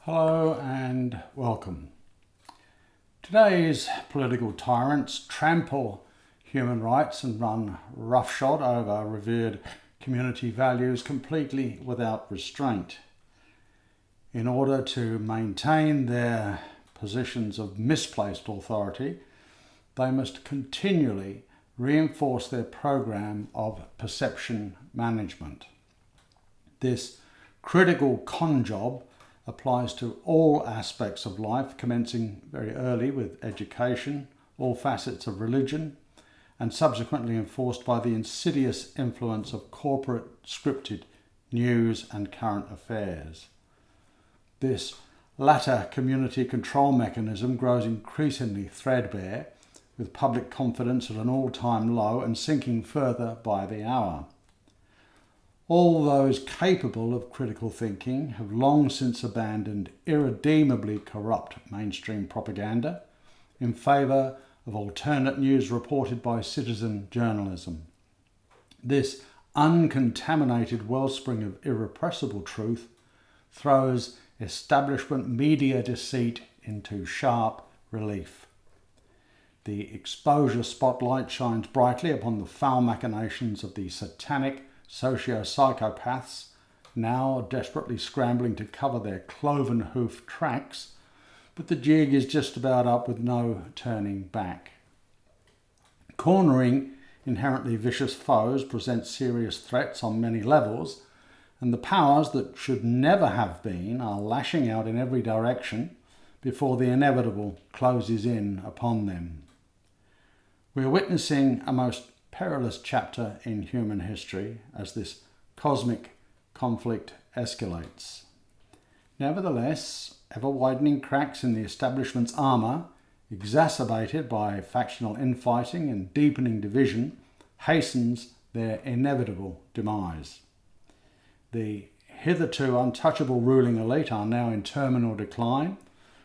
Hello and welcome. Today's political tyrants trample human rights and run roughshod over revered community values completely without restraint. In order to maintain their positions of misplaced authority, they must continually reinforce their program of perception management. This critical con job applies to all aspects of life, commencing very early with education, all facets of religion, and subsequently enforced by the insidious influence of corporate scripted news and current affairs. This latter community control mechanism grows increasingly threadbare, with public confidence at an all-time low and sinking further by the hour. All those capable of critical thinking have long since abandoned irredeemably corrupt mainstream propaganda in favour of alternate news reported by citizen journalism. This uncontaminated wellspring of irrepressible truth throws establishment media deceit into sharp relief. The exposure spotlight shines brightly upon the foul machinations of the satanic socio-psychopaths, now desperately scrambling to cover their cloven-hoofed tracks, but the jig is just about up with no turning back. Cornering inherently vicious foes presents serious threats on many levels, and the powers that should never have been are lashing out in every direction before the inevitable closes in upon them. We are witnessing a most perilous chapter in human history as this cosmic conflict escalates. Nevertheless, ever-widening cracks in the establishment's armour, exacerbated by factional infighting and deepening division, hastens their inevitable demise. The hitherto untouchable ruling elite are now in terminal decline,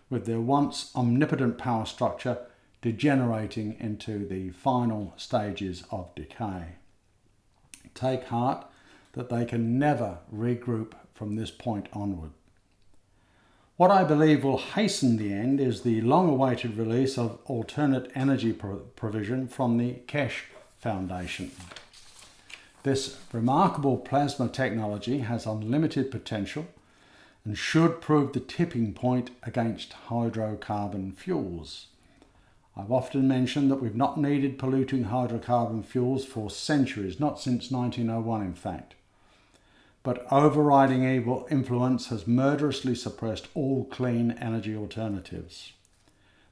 with their once omnipotent power structure degenerating into the final stages of decay. Take heart that they can never regroup from this point onward. What I believe will hasten the end is the long-awaited release of alternate energy provision from the Kesh Foundation. This remarkable plasma technology has unlimited potential and should prove the tipping point against hydrocarbon fuels. I've often mentioned that we've not needed polluting hydrocarbon fuels for centuries, not since 1901 in fact. But overriding evil influence has murderously suppressed all clean energy alternatives.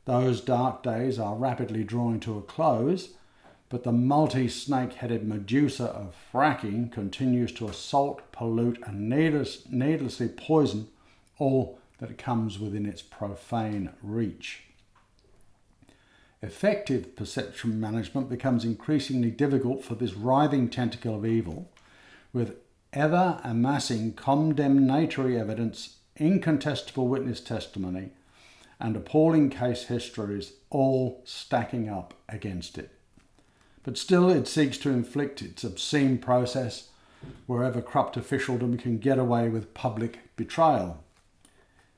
Those dark days are rapidly drawing to a close, but the multi-snake-headed Medusa of fracking continues to assault, pollute and needlessly poison all that comes within its profane reach. Effective perception management becomes increasingly difficult for this writhing tentacle of evil, with ever amassing condemnatory evidence, incontestable witness testimony, and appalling case histories all stacking up against it. But still it seeks to inflict its obscene process wherever corrupt officialdom can get away with public betrayal.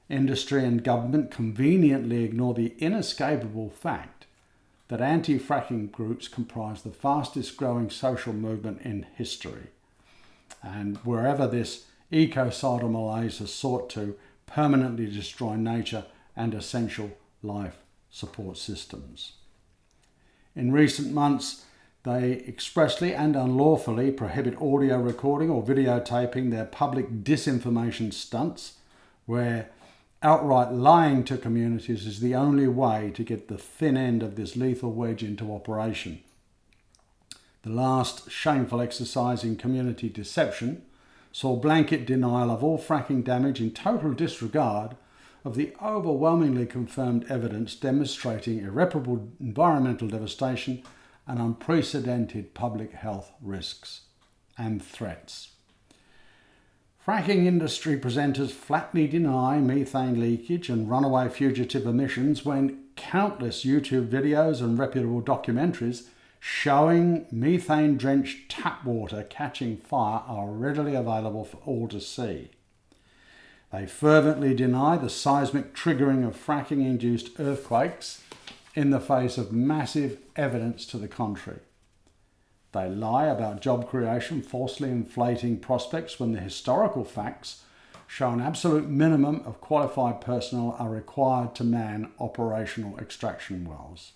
Industry and government conveniently ignore the inescapable fact that anti-fracking groups comprise the fastest growing social movement in history. And wherever this ecocidal malaise has sought to permanently destroy nature and essential life support systems. In recent months, they expressly and unlawfully prohibit audio recording or videotaping their public disinformation stunts, where outright lying to communities is the only way to get the thin end of this lethal wedge into operation. The last shameful exercise in community deception saw blanket denial of all fracking damage in total disregard of the overwhelmingly confirmed evidence demonstrating irreparable environmental devastation and unprecedented public health risks and threats. Fracking industry presenters flatly deny methane leakage and runaway fugitive emissions when countless YouTube videos and reputable documentaries showing methane-drenched tap water catching fire are readily available for all to see. They fervently deny the seismic triggering of fracking-induced earthquakes in the face of massive evidence to the contrary. They lie about job creation, falsely inflating prospects when the historical facts show an absolute minimum of qualified personnel are required to man operational extraction wells.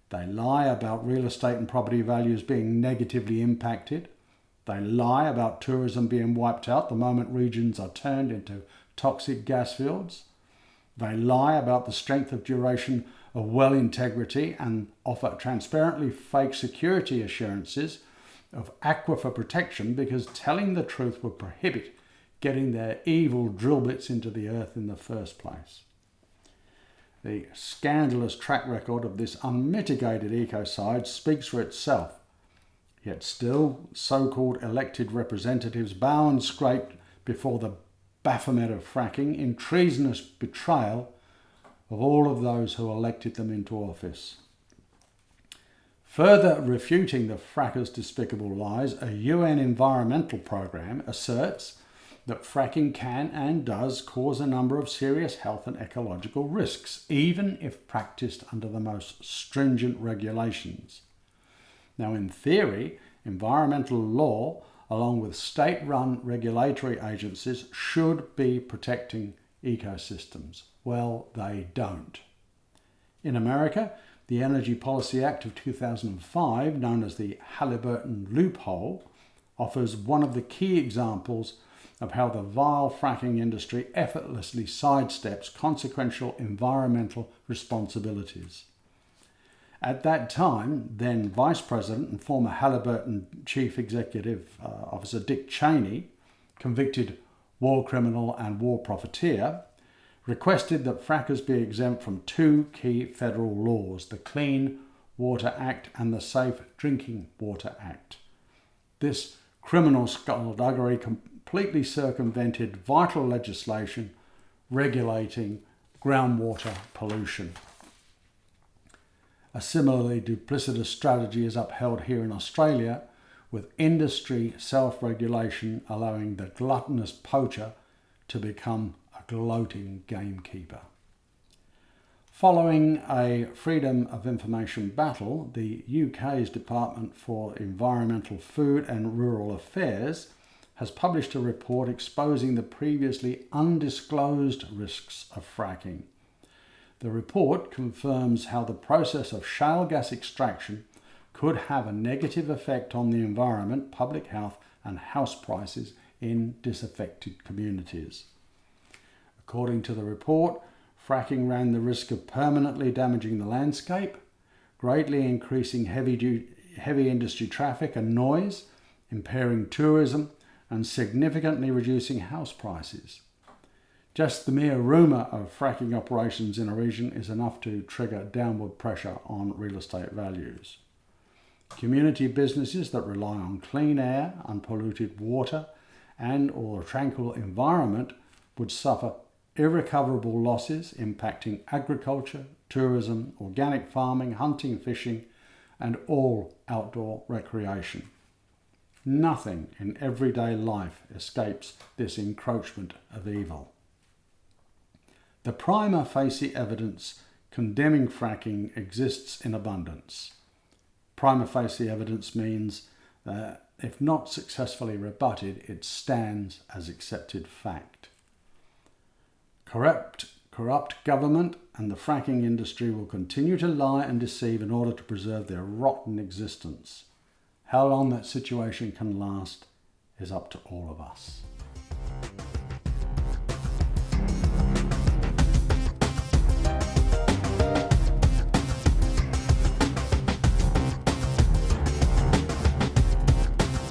They lie about real estate and property values being negatively impacted. They lie about tourism being wiped out the moment regions are turned into toxic gas fields. They lie about the strength of duration of well integrity and offer transparently fake security assurances of aquifer protection because telling the truth would prohibit getting their evil drill bits into the earth in the first place. The scandalous track record of this unmitigated ecocide speaks for itself. Yet still, so-called elected representatives bow and scrape before the Baphomet of fracking in treasonous betrayal of all of those who elected them into office. Further refuting the frackers' despicable lies, a UN environmental program asserts that fracking can and does cause a number of serious health and ecological risks, even if practiced under the most stringent regulations. Now, in theory, environmental law, along with state-run regulatory agencies, should be protecting ecosystems. Well, they don't. In America, the Energy Policy Act of 2005, known as the Halliburton loophole, offers one of the key examples of how the vile fracking industry effortlessly sidesteps consequential environmental responsibilities. At that time, then Vice President and former Halliburton Chief Executive Officer Dick Cheney, convicted war criminal and war profiteer, requested that frackers be exempt from two key federal laws, the Clean Water Act and the Safe Drinking Water Act. This criminal skullduggery completely circumvented vital legislation regulating groundwater pollution. A similarly duplicitous strategy is upheld here in Australia, with industry self-regulation allowing the gluttonous poacher to become a gloating gamekeeper. Following a Freedom of Information battle, the UK's Department for Environmental, Food and Rural Affairs has published a report exposing the previously undisclosed risks of fracking. The report confirms how the process of shale gas extraction could have a negative effect on the environment, public health and house prices in disaffected communities. According to the report, fracking ran the risk of permanently damaging the landscape, greatly increasing heavy industry traffic and noise, impairing tourism and significantly reducing house prices. Just the mere rumour of fracking operations in a region is enough to trigger downward pressure on real estate values. Community businesses that rely on clean air, unpolluted water and/or a tranquil environment would suffer irrecoverable losses impacting agriculture, tourism, organic farming, hunting, fishing and all outdoor recreation. Nothing in everyday life escapes this encroachment of evil. The prima facie evidence condemning fracking exists in abundance. Prima facie evidence means that if not successfully rebutted, it stands as accepted fact. Corrupt government and the fracking industry will continue to lie and deceive in order to preserve their rotten existence. How long that situation can last is up to all of us.